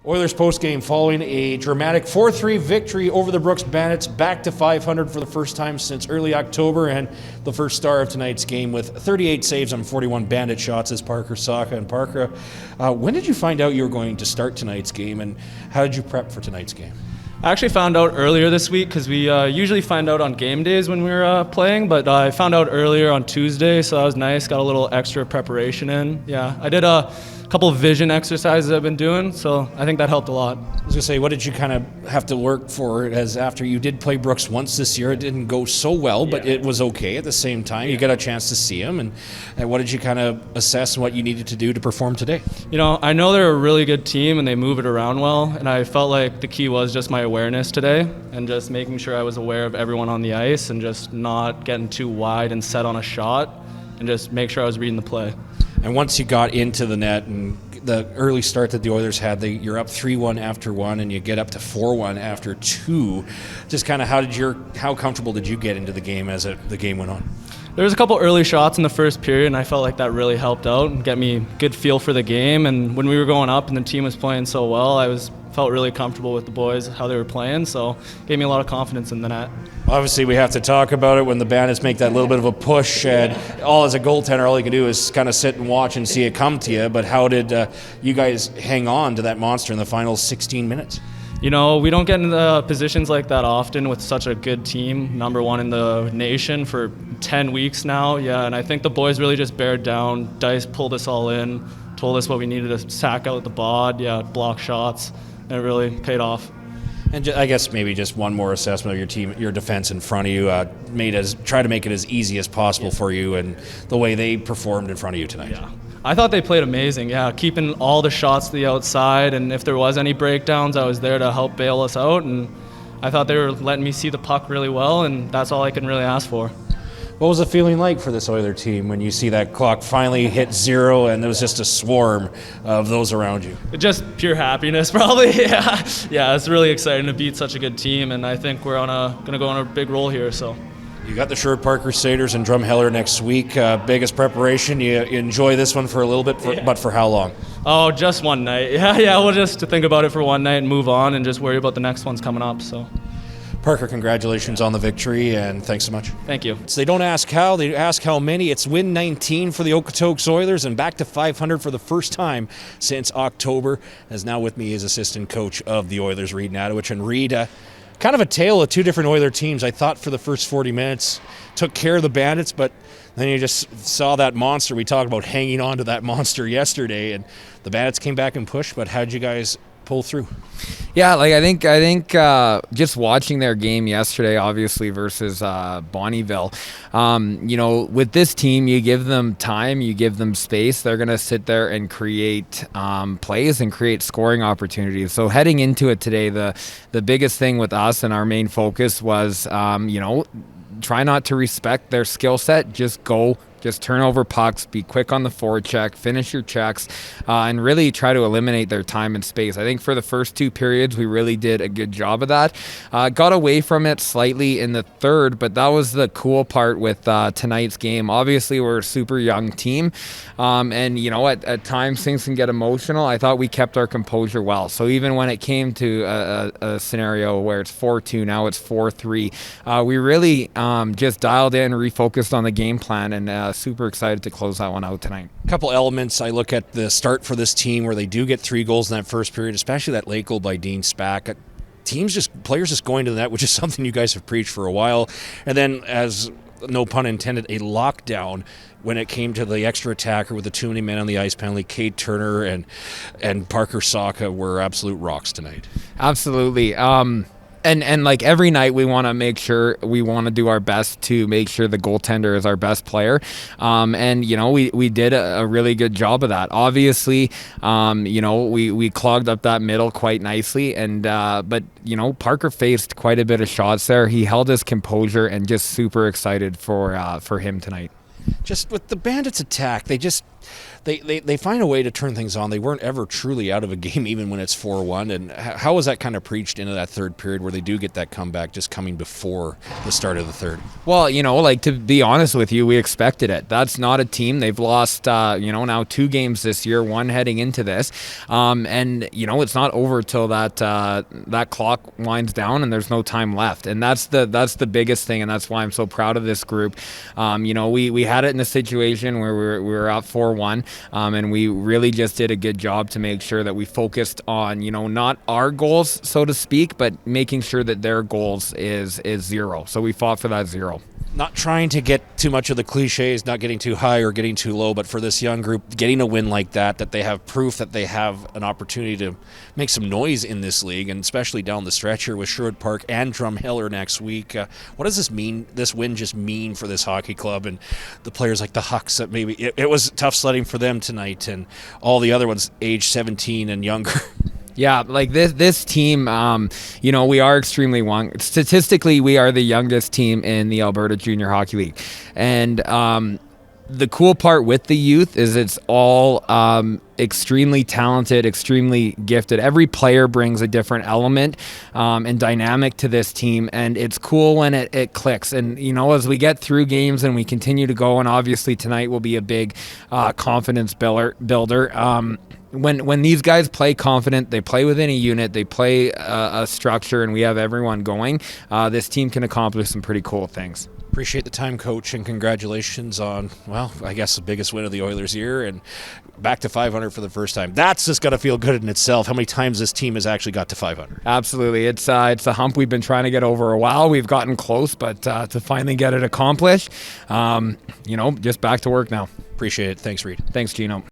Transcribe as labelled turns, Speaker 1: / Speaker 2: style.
Speaker 1: Oilers postgame following a dramatic 4-3 victory over the Brooks Bandits, back to 500 for the first time since early October, and the first star of tonight's game with 38 saves on 41 Bandit shots is Parker Sawka. And Parker, when did you find out you were going to start tonight's game, and how did you prep for tonight's game?
Speaker 2: I actually found out earlier this week because we usually find out on game days when we're playing, but I found out earlier on Tuesday, so that was nice. Got a little extra preparation in. Yeah, I did a couple of vision exercises I've been doing, so I think that helped a lot.
Speaker 1: I was going to say, what did you kind of have to work for, as after you did play Brooks once this year, it didn't go so well, but it was okay at the same time. You got a chance to see him, and what did you kind of assess what you needed to do to perform today?
Speaker 2: You know, I know they're a really good team and they move it around well, and I felt like the key was just my awareness today and just making sure I was aware of everyone on the ice and just not getting too wide and set on a shot and just make sure I was reading the play.
Speaker 1: And once you got into the net and the early start that the Oilers had, you're up 3-1 after one, and you get up to 4-1 after two. Just kind of how comfortable did you get into the game as the game went on?
Speaker 2: There was a couple early shots in the first period, and I felt like that really helped out and get me a good feel for the game. And when we were going up and the team was playing so well, felt really comfortable with the boys, how they were playing, so gave me a lot of confidence in the net.
Speaker 1: Obviously, we have to talk about it when the Bandits make that little bit of a push, and as a goaltender, all you can do is kind of sit and watch and see it come to you. But how did you guys hang on to that monster in the final 16 minutes?
Speaker 2: You know, we don't get into positions like that often with such a good team, number one in the nation for 10 weeks now. Yeah, and I think the boys really just bared down. Dice pulled us all in, told us what we needed to sack out the bod, block shots, and it really paid off.
Speaker 1: And I guess maybe just one more assessment of your team, your defense in front of you, try to make it as easy as possible for you, and the way they performed in front of you tonight.
Speaker 2: Yeah. I thought they played amazing, keeping all the shots to the outside, and if there was any breakdowns, I was there to help bail us out, and I thought they were letting me see the puck really well, and that's all I can really ask for.
Speaker 1: What was the feeling like for this Oiler team when you see that clock finally hit zero and there was just a swarm of those around you?
Speaker 2: Just pure happiness, probably. Yeah, it's really exciting to beat such a good team, and I think we're going to go on a big roll here. So.
Speaker 1: You got the Sherwood Park Crusaders and Drumheller next week. Biggest preparation. You enjoy this one for a little bit, but for how long?
Speaker 2: Oh, just one night. Yeah, we'll just think about it for one night and move on and just worry about the next ones coming up. So.
Speaker 1: Parker, congratulations on the victory, and thanks so much.
Speaker 2: Thank you.
Speaker 1: So they don't ask how, they ask how many. It's win 19 for the Okotoks Oilers and back to 500 for the first time since October. As now with me is assistant coach of the Oilers, Reid Hnatowich. And Reid, kind of a tale of two different Oiler teams. I thought for the first 40 minutes, took care of the Bandits, but then you just saw that monster. We talked about hanging on to that monster yesterday, and the Bandits came back and pushed, but how'd you guys pull through?
Speaker 3: Yeah, I think just watching their game yesterday, obviously versus Bonnyville, with this team, you give them time, you give them space, they're going to sit there and create plays and create scoring opportunities. So heading into it today, the biggest thing with us and our main focus was, try not to respect their skill set, just turn over pucks, be quick on the forecheck, finish your checks, and really try to eliminate their time and space. I think for the first two periods, we really did a good job of that. Got away from it slightly in the third, but that was the cool part with tonight's game. Obviously, we're a super young team, and at times things can get emotional. I thought we kept our composure well. So even when it came to a scenario where it's 4-2, now it's 4-3, we really just dialed in, refocused on the game plan, and super excited to close that one out tonight.
Speaker 1: A couple elements. I look at the start for this team where they do get 3 goals in that first period, especially that late goal by Dean Spack. Players just going to the net, which is something you guys have preached for a while. And then, as no pun intended, a lockdown when it came to the extra attacker with the too many men on the ice penalty. Cade Turner and Parker Sawka were absolute rocks tonight.
Speaker 3: Absolutely. And like every night, we want to do our best to make sure the goaltender is our best player. We did a really good job of that. Obviously, we clogged up that middle quite nicely. But Parker faced quite a bit of shots there. He held his composure, and just super excited for him tonight.
Speaker 1: Just with the Bandits' attack, they just they find a way to turn things on. They weren't ever truly out of a game, even when it's 4-1. And how was that kind of preached into that third period where they do get that comeback just coming before the start of the third?
Speaker 3: Well, like, to be honest with you, we expected it. That's not a team. They've lost, now 2 games this year, 1 heading into this. And it's not over till that clock winds down and there's no time left. And that's the biggest thing. And that's why I'm so proud of this group. We had it in a situation where we were up 4-1. And we really just did a good job to make sure that we focused on, not our goals, so to speak, but making sure that their goals is 0. So we fought for that 0.
Speaker 1: Not trying to get too much of the cliches, not getting too high or getting too low, but for this young group, getting a win like that they have proof that they have an opportunity to make some noise in this league, and especially down the stretch here with Sherwood Park and Drumheller next week. What does this mean? This win just mean for this hockey club and the players like the Hucks? That maybe it was tough sledding for them tonight, and all the other ones age 17 and younger.
Speaker 3: Yeah, like this team, we are extremely young. Statistically, we are the youngest team in the Alberta Junior Hockey League. And the cool part with the youth is it's all extremely talented, extremely gifted. Every player brings a different element and dynamic to this team, and it's cool when it clicks. And, as we get through games and we continue to go, and obviously tonight will be a big confidence builder. When these guys play confident, they play within a unit, they play a structure, and we have everyone going, this team can accomplish some pretty cool things.
Speaker 1: Appreciate the time, Coach, and congratulations on, I guess the biggest win of the Oilers year and back to 500 for the first time. That's just got to feel good in itself, how many times this team has actually got to 500.
Speaker 3: Absolutely. It's a hump we've been trying to get over a while. We've gotten close, but to finally get it accomplished, just back to work now.
Speaker 1: Appreciate it. Thanks, Reid.
Speaker 3: Thanks, Gino.